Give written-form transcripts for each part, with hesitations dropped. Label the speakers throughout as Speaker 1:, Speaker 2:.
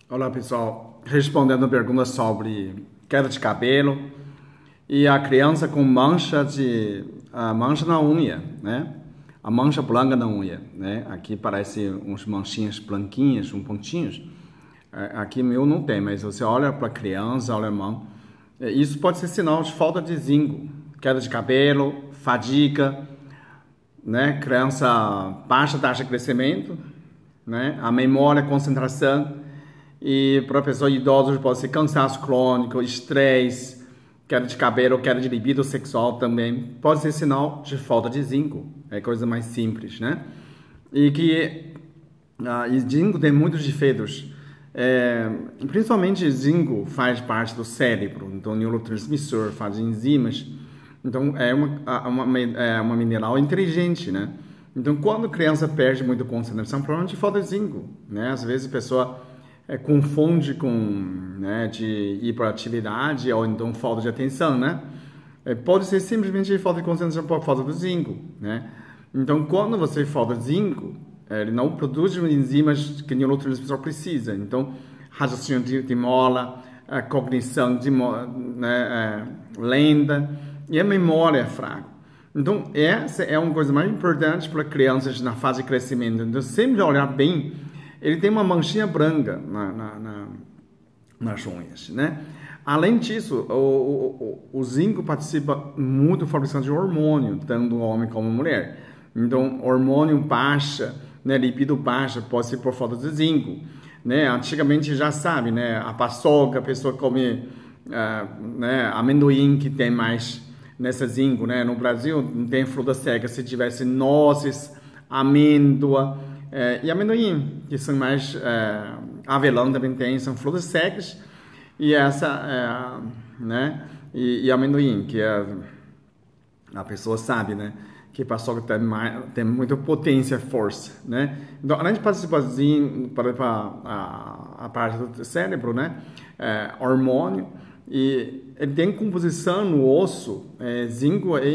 Speaker 1: Olá pessoal, respondendo a pergunta sobre queda de cabelo e a criança com mancha na unha, né? A mancha branca na unha, né? Aqui parece uns manchinhas branquinhas, uns pontinhos. Aqui meu não tem, mas você olha para a criança, olha a mão, isso pode ser sinal de falta de zinco, queda de cabelo, fadiga, né? Criança baixa taxa de crescimento, né? A memória, a concentração. E para pessoas idosas pode ser cansaço crônico, estresse, queda de cabelo, queda de libido sexual também. Pode ser sinal de falta de zinco. É coisa mais simples, né? E zinco tem muitos efeitos. Principalmente zinco faz parte do cérebro, então neurotransmissor, faz enzimas. Então é uma mineral inteligente, né? Então quando a criança perde muito concentração, provavelmente falta zinco, né? Às vezes a pessoa confunde com, né, de hiperatividade ou então falta de atenção, né? Pode ser simplesmente falta de concentração por falta de zinco, né? Então, quando você falta de zinco, ele não produz as enzimas que o neurotransmissor precisa. Então, raciocínio demora, a cognição né, lenta e a memória é fraca. Então, essa é uma coisa mais importante para crianças na fase de crescimento. Então, sempre olhar bem, ele tem uma manchinha branca nas unhas, né? Além disso, o zinco participa muito da fabricação de hormônio, tanto homem como mulher. Então, hormônio baixa, né, libido baixa, pode ser por falta de zinco, né? Antigamente já sabe, né? A paçoca, a pessoa come né, amendoim que tem mais nessa zinco, né? No Brasil não tem fruta seca, se tivesse nozes, amêndoa e amendoim, que são mais avelã também tem, são frutas secas e né? E amendoim, que a pessoa sabe, né? Que paçoca tem muita potência, força, né? Então, além de participar para a parte do cérebro, né? Hormônio, e ele tem composição no osso, zinco é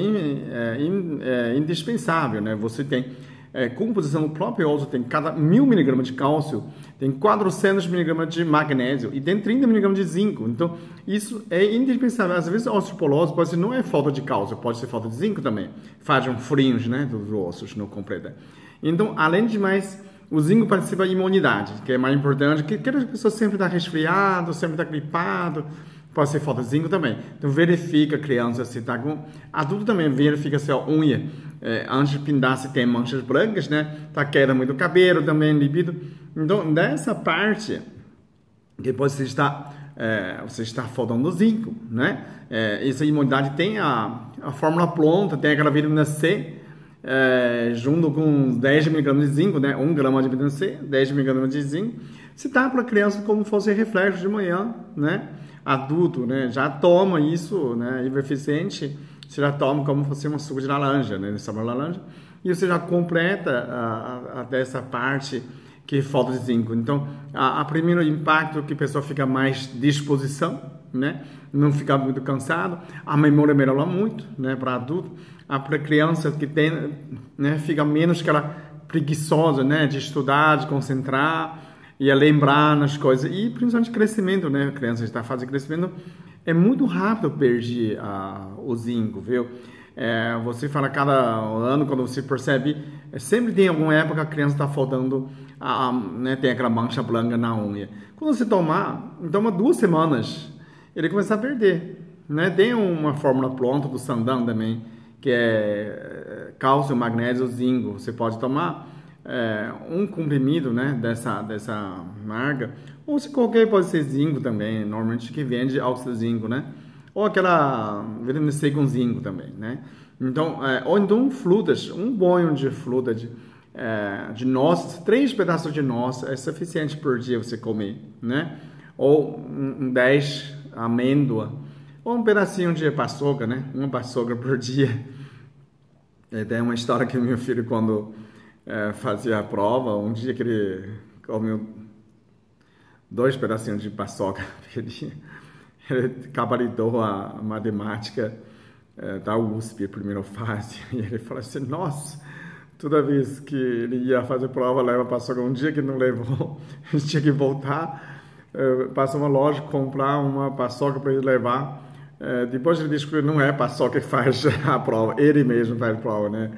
Speaker 1: indispensável, né? Você tem composição do próprio osso, tem cada 1000 miligramas de cálcio, tem 400 miligramas de magnésio e tem 30 miligramas de zinco. Então, isso é indispensável. Às vezes, a osteoporose pode ser, não é falta de cálcio, pode ser falta de zinco também. Faz um fringe, né, dos ossos no completo. Então, além de mais, o zinco participa da imunidade, que é mais importante, que a pessoa sempre está resfriado, sempre está gripado, pode ser falta de zinco também. Então, verifica a criança se está com... Adulto também verifica se a unha, antes de pintar, se tem manchas brancas, né? Tá queda muito cabelo também, libido. Então, dessa parte, depois você está faltando zinco, né? Essa imunidade tem a fórmula pronta, tem aquela vitamina C, junto com 10 miligramas de zinco, né? 1 grama de vitamina C, 10 miligramas de zinco. Se dá para a criança como fosse reflexo de manhã, né? Adulto, né? Já toma isso, né? Ivermectina, você já toma como fosse um suco de laranja, né? Sabor laranja. E você já completa até essa parte que falta de zinco. Então, a primeiro impacto é que a pessoa fica mais disposição, né? Não fica muito cansado. A memória melhora muito, né? Para adulto. Para criança que tem, né? Fica menos aquela preguiçosa, né? De estudar, de concentrar e a lembrar nas coisas. E principalmente crescimento, né? A criança está fazendo crescimento. É muito rápido perder o zinco, viu? Você fala cada ano, quando você percebe, sempre tem alguma época que a criança está faltando, né, tem aquela mancha branca na unha. Quando você toma 2 semanas, ele começa a perder, né? Tem uma fórmula pronta do Sandan também, que é cálcio, magnésio, zinco. Você pode tomar um comprimido, né, dessa marca, ou se qualquer pode ser zinco também, normalmente que vende óxido de zinco, né? Ou aquela vitamina C com zinco também, né? Então, ou então frutas, um banho de fruta de noz, 3 pedaços de noz é suficiente por dia você comer, né? Ou 10 amêndoa, ou um pedacinho de paçoca, né? Uma paçoca por dia. Tem uma história que meu filho, quando fazia a prova, um dia que ele comeu 2 pedacinhos de paçoca, ele gabaridou a matemática da USP, a primeira fase, e ele falou assim, nossa, toda vez que ele ia fazer prova, leva paçoca, um dia que não levou, ele tinha que voltar, Passa uma loja, comprar uma paçoca para ele levar. Depois ele descobriu que não é a paçoca que faz a prova, ele mesmo faz a prova, né?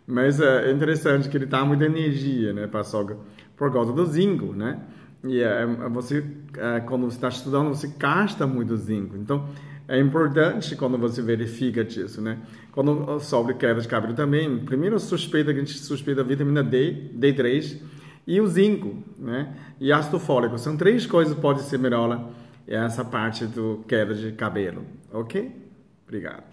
Speaker 1: Mas é interessante que ele dá muita energia, né, paçoca, por causa do zinco, né? E quando você está estudando, você gasta muito zinco. Então, é importante quando você verifica disso, né? Quando sobre queda de cabelo também, primeiro suspeita que a gente suspeita a vitamina D, D3 e o zinco, né? E ácido fólico. São três coisas que podem ser melhor essa parte do queda de cabelo, ok? Obrigado.